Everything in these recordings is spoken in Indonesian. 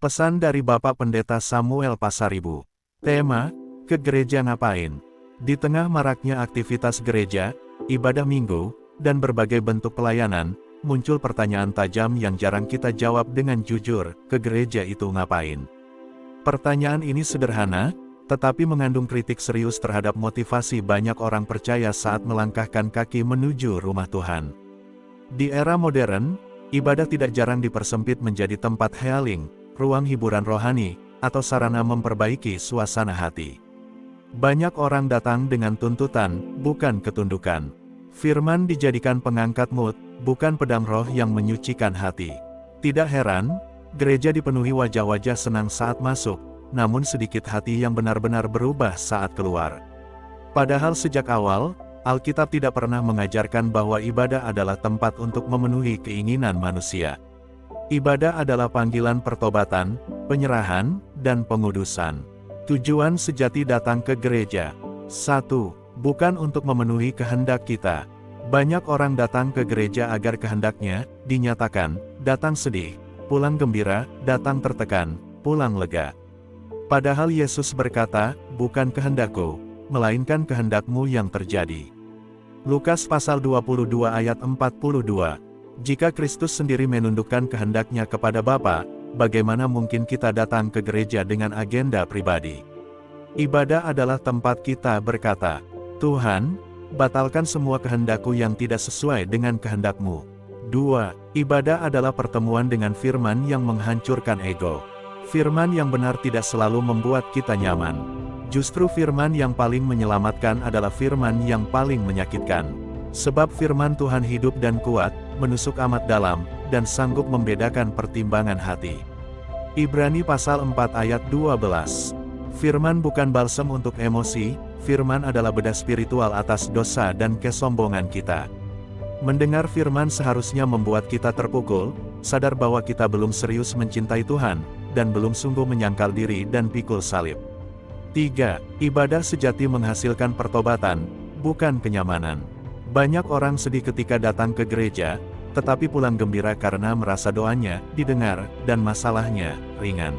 Pesan dari Bapak Pendeta Samuel Pasaribu. Tema, ke gereja ngapain? Di tengah maraknya aktivitas gereja, ibadah minggu, dan berbagai bentuk pelayanan, muncul pertanyaan tajam yang jarang kita jawab dengan jujur, ke gereja itu ngapain? Pertanyaan ini sederhana, tetapi mengandung kritik serius terhadap motivasi banyak orang percaya saat melangkahkan kaki menuju rumah Tuhan. Di era modern, ibadah tidak jarang dipersempit menjadi tempat healing, ruang hiburan rohani, atau sarana memperbaiki suasana hati. Banyak orang datang dengan tuntutan, bukan ketundukan. Firman dijadikan pengangkat mood, bukan pedang roh yang menyucikan hati. Tidak heran, gereja dipenuhi wajah-wajah senang saat masuk, namun sedikit hati yang benar-benar berubah saat keluar. Padahal sejak awal, Alkitab tidak pernah mengajarkan bahwa ibadah adalah tempat untuk memenuhi keinginan manusia. Ibadah adalah panggilan pertobatan, penyerahan, dan pengudusan. Tujuan sejati datang ke gereja. 1. Bukan untuk memenuhi kehendak kita. Banyak orang datang ke gereja agar kehendaknya dinyatakan, datang sedih, pulang gembira, datang tertekan, pulang lega. Padahal Yesus berkata, bukan kehendakku, melainkan kehendakmu yang terjadi. Lukas pasal 22 ayat 42. Jika Kristus sendiri menundukkan kehendaknya kepada Bapa, bagaimana mungkin kita datang ke gereja dengan agenda pribadi? Ibadah adalah tempat kita berkata, Tuhan, batalkan semua kehendakku yang tidak sesuai dengan kehendak-Mu. 2. Ibadah adalah pertemuan dengan firman yang menghancurkan ego. Firman yang benar tidak selalu membuat kita nyaman. Justru firman yang paling menyelamatkan adalah firman yang paling menyakitkan. Sebab firman Tuhan hidup dan kuat, menusuk amat dalam, dan sanggup membedakan pertimbangan hati. Ibrani pasal 4 ayat 12. Firman bukan balsam untuk emosi, firman adalah bedah spiritual atas dosa dan kesombongan kita. Mendengar firman seharusnya membuat kita terpukul, sadar bahwa kita belum serius mencintai Tuhan, dan belum sungguh menyangkal diri dan pikul salib. 3. Ibadah sejati menghasilkan pertobatan, bukan kenyamanan. Banyak orang sedih ketika datang ke gereja, tetapi pulang gembira karena merasa doanya didengar, dan masalahnya ringan.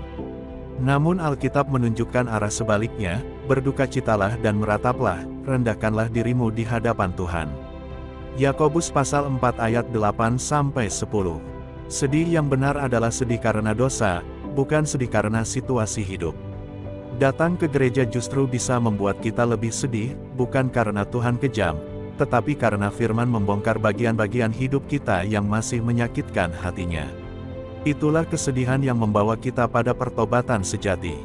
Namun Alkitab menunjukkan arah sebaliknya, berdukacitalah dan merataplah, rendahkanlah dirimu di hadapan Tuhan. Yakobus pasal 4 ayat 8-10. Sedih yang benar adalah sedih karena dosa, bukan sedih karena situasi hidup. Datang ke gereja justru bisa membuat kita lebih sedih, bukan karena Tuhan kejam, tetapi karena firman membongkar bagian-bagian hidup kita yang masih menyakitkan hatinya. Itulah kesedihan yang membawa kita pada pertobatan sejati.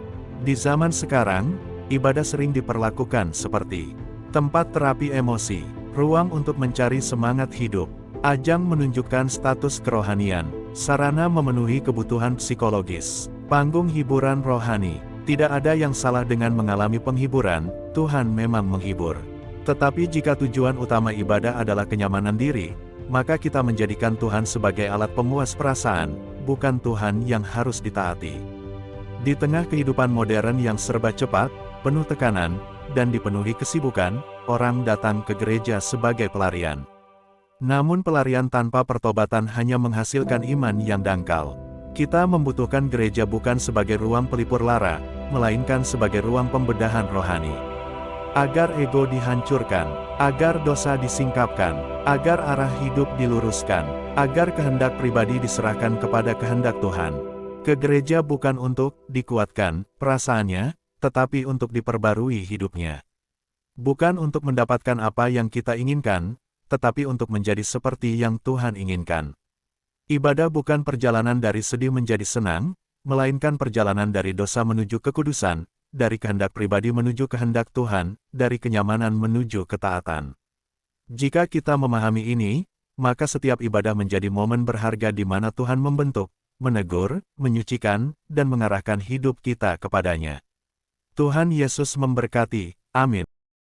Di zaman sekarang, ibadah sering diperlakukan seperti tempat terapi emosi, ruang untuk mencari semangat hidup, ajang menunjukkan status kerohanian, sarana memenuhi kebutuhan psikologis, panggung hiburan rohani. Tidak ada yang salah dengan mengalami penghiburan, Tuhan memang menghibur. Tetapi jika tujuan utama ibadah adalah kenyamanan diri, maka kita menjadikan Tuhan sebagai alat pemuas perasaan, bukan Tuhan yang harus ditaati. Di tengah kehidupan modern yang serba cepat, penuh tekanan, dan dipenuhi kesibukan, orang datang ke gereja sebagai pelarian. Namun pelarian tanpa pertobatan hanya menghasilkan iman yang dangkal. Kita membutuhkan gereja bukan sebagai ruang pelipur lara, melainkan sebagai ruang pembedahan rohani. Agar ego dihancurkan, agar dosa disingkapkan, agar arah hidup diluruskan, agar kehendak pribadi diserahkan kepada kehendak Tuhan. Ke gereja bukan untuk dikuatkan perasaannya, tetapi untuk diperbarui hidupnya. Bukan untuk mendapatkan apa yang kita inginkan, tetapi untuk menjadi seperti yang Tuhan inginkan. Ibadah bukan perjalanan dari sedih menjadi senang, melainkan perjalanan dari dosa menuju kekudusan, dari kehendak pribadi menuju kehendak Tuhan, dari kenyamanan menuju ketaatan. Jika kita memahami ini, maka setiap ibadah menjadi momen berharga di mana Tuhan membentuk, menegur, menyucikan, dan mengarahkan hidup kita kepadanya. Tuhan Yesus memberkati. Amin.